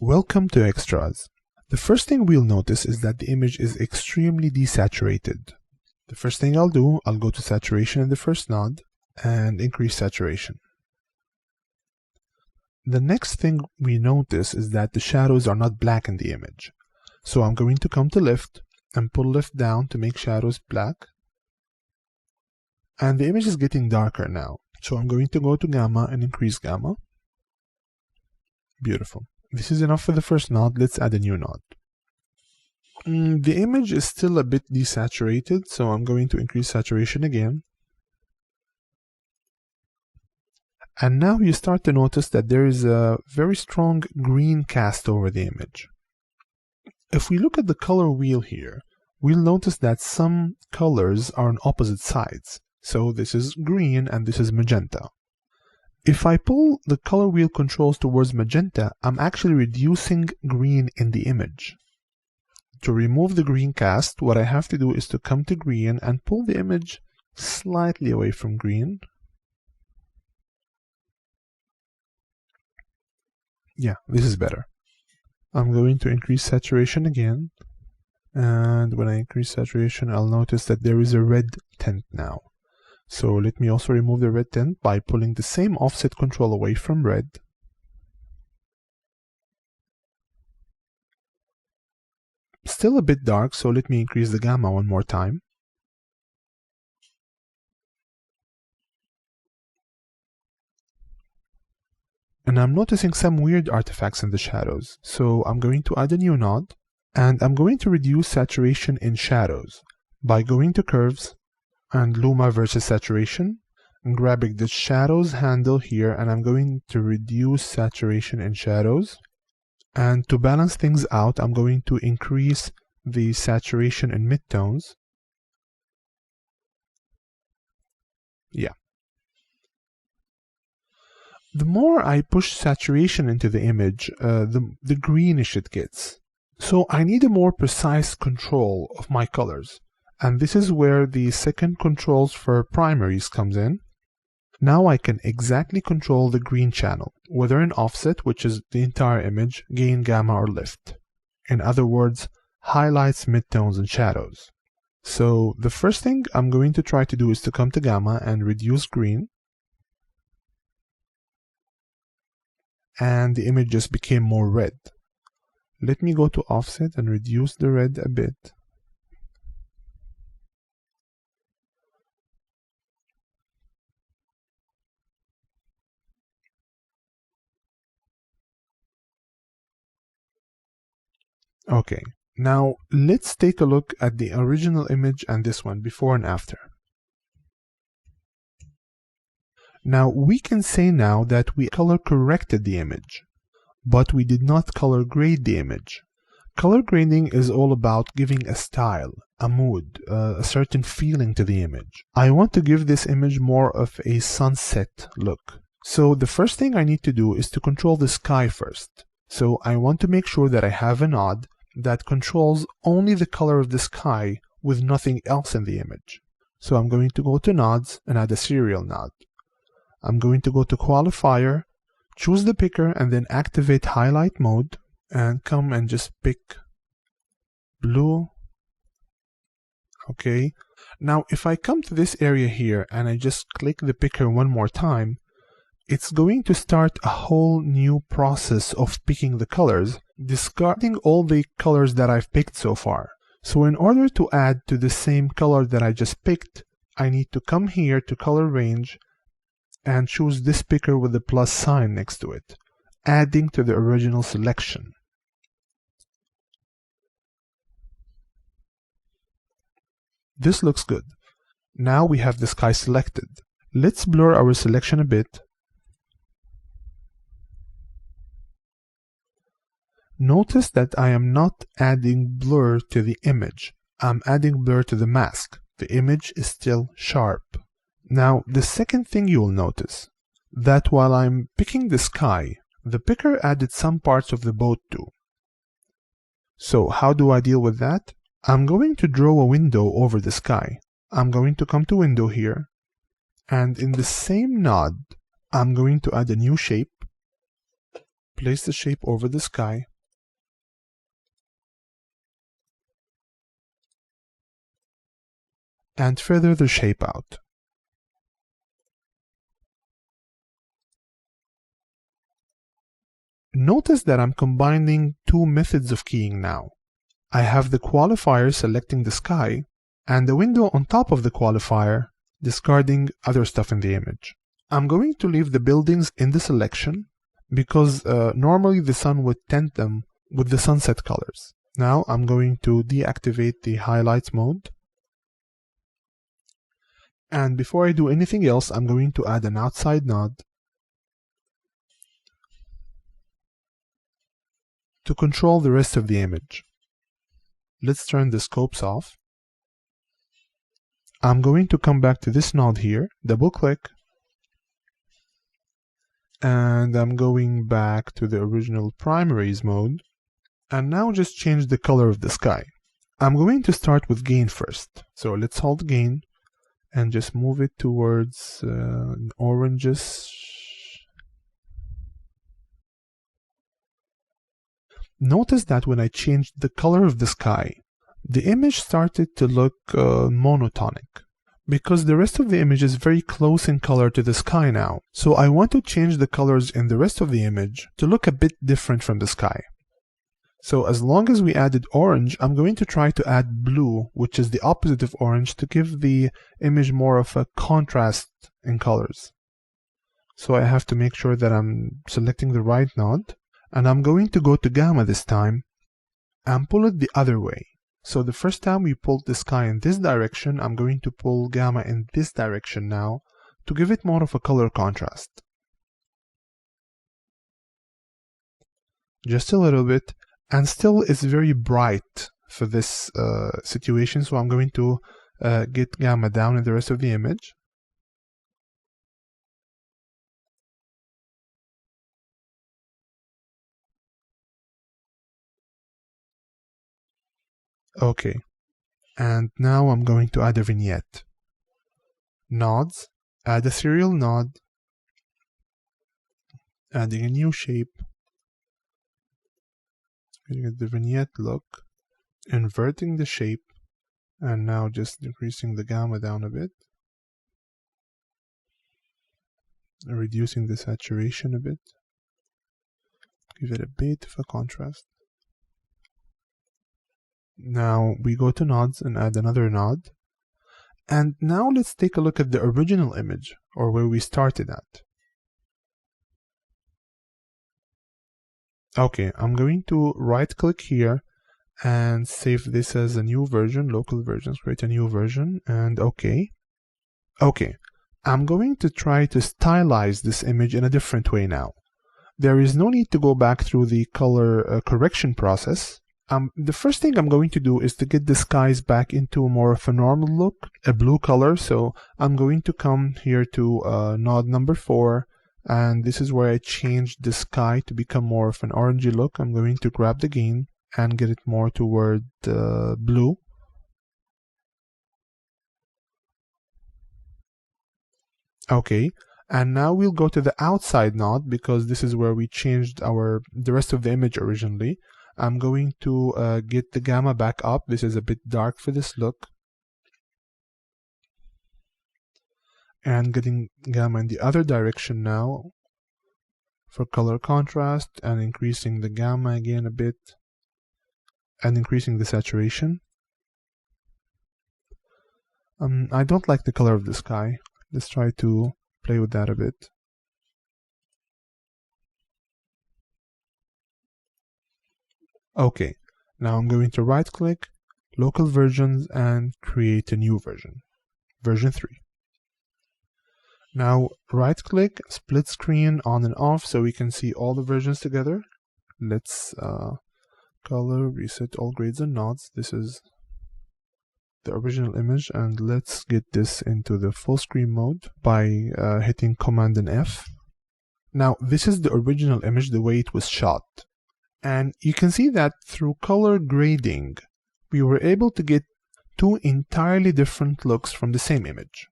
Welcome to Extras. The first thing we'll notice is that the image is extremely desaturated. The first thing I'll do, I'll go to saturation in the first node and increase saturation. The next thing we notice is that the shadows are not black in the image. So I'm going to come to lift and pull lift down to make shadows black. And the image is getting darker now. So I'm going to go to gamma and increase gamma. Beautiful. This is enough for the first node. Let's add a new node. The image is still a bit desaturated, so I'm going to increase saturation again. And now you start to notice that there is a very strong green cast over the image. If we look at the color wheel here, we'll notice that some colors are on opposite sides. So this is green and this is magenta. If I pull the color wheel controls towards magenta, I'm actually reducing green in the image. To remove the green cast, what I have to do is to come to green and pull the image slightly away from green. Yeah, this is better. I'm going to increase saturation again. And when I increase saturation, I'll notice that there is a red tint now. So let me also remove the red tint by pulling the same offset control away from red. Still a bit dark, so let me increase the gamma one more time. And I'm noticing some weird artifacts in the shadows. So I'm going to add a new node, and I'm going to reduce saturation in shadows by going to curves and Luma versus saturation. I'm grabbing the shadows handle here, and I'm going to reduce saturation in shadows. And to balance things out, I'm going to increase the saturation in midtones. Yeah. The more I push saturation into the image, the greenish it gets. So I need a more precise control of my colors. And this is where the second controls for primaries comes in. Now I can exactly control the green channel, whether in offset, which is the entire image, gain, gamma, or lift. In other words, highlights, midtones, and shadows. So the first thing I'm going to try to do is to come to gamma and reduce green. And the image just became more red. Let me go to offset and reduce the red a bit. Okay, now let's take a look at the original image and this one, before and after. Now we can say now that we color corrected the image, but we did not color grade the image. Color grading is all about giving a style, a mood, a certain feeling to the image. I want to give this image more of a sunset look. So the first thing I need to do is to control the sky first. So I want to make sure that I have a node that controls only the color of the sky with nothing else in the image. So I'm going to go to nodes and add a serial node. I'm going to go to qualifier, choose the picker, and then activate highlight mode, and come and just pick blue. Okay. Now if I come to this area here and I just click the picker one more time, it's going to start a whole new process of picking the colors, discarding all the colors that I've picked so far. So in order to add to the same color that I just picked, I need to come here to color range and choose this picker with the plus sign next to it, adding to the original selection. This looks good. Now we have the sky selected. Let's blur our selection a bit. Notice that I am not adding blur to the image. I'm adding blur to the mask. The image is still sharp. Now, the second thing you'll notice, that while I'm picking the sky, the picker added some parts of the boat too. So how do I deal with that? I'm going to draw a window over the sky. I'm going to come to window here, and in the same node, I'm going to add a new shape, place the shape over the sky, and feather the shape out. Notice that I'm combining two methods of keying now. I have the qualifier selecting the sky, and the window on top of the qualifier discarding other stuff in the image. I'm going to leave the buildings in the selection because normally the sun would tint them with the sunset colors. Now I'm going to deactivate the highlights mode. And before I do anything else, I'm going to add an outside node to control the rest of the image. Let's turn the scopes off. I'm going to come back to this node here, double click, and I'm going back to the original primaries mode, and now just change the color of the sky. I'm going to start with gain first. So let's hold gain and just move it towards oranges. Notice that when I changed the color of the sky, the image started to look monotonic, because the rest of the image is very close in color to the sky now. So I want to change the colors in the rest of the image to look a bit different from the sky. So as long as we added orange, I'm going to try to add blue, which is the opposite of orange, to give the image more of a contrast in colors. So I have to make sure that I'm selecting the right node, and I'm going to go to gamma this time and pull it the other way. So the first time we pulled the sky in this direction, I'm going to pull gamma in this direction now to give it more of a color contrast. Just a little bit, and still it's very bright for this situation, so I'm going to get gamma down in the rest of the image. Okay, and now I'm going to add a vignette. Nodes, add a serial node, adding a new shape, getting the vignette look, inverting the shape, and now just decreasing the gamma down a bit, reducing the saturation a bit, give it a bit of a contrast. Now we go to nodes and add another node. And now let's take a look at the original image, or where we started at. Okay, I'm going to right click here and save this as a new version, local versions, create a new version, and okay. Okay, I'm going to try to stylize this image in a different way now. There is no need to go back through the color correction process. The first thing I'm going to do is to get the skies back into more of a normal look, a blue color. So I'm going to come here to node number 4, and this is where I changed the sky to become more of an orangey look. I'm going to grab the gain and get it more toward blue. Okay, and now we'll go to the outside node, because this is where we changed the rest of the image originally. I'm going to get the gamma back up. This is a bit dark for this look. And getting gamma in the other direction now for color contrast, and increasing the gamma again a bit, and increasing the saturation. I don't like the color of the sky. Let's try to play with that a bit. Okay, now I'm going to right click, local versions, and create a new version, version 3. Now right click, split screen on and off so we can see all the versions together. Let's color, reset all grades and nodes. This is the original image, and let's get this into the full screen mode by hitting Command and F. Now this is the original image the way it was shot. And you can see that through color grading, we were able to get two entirely different looks from the same image.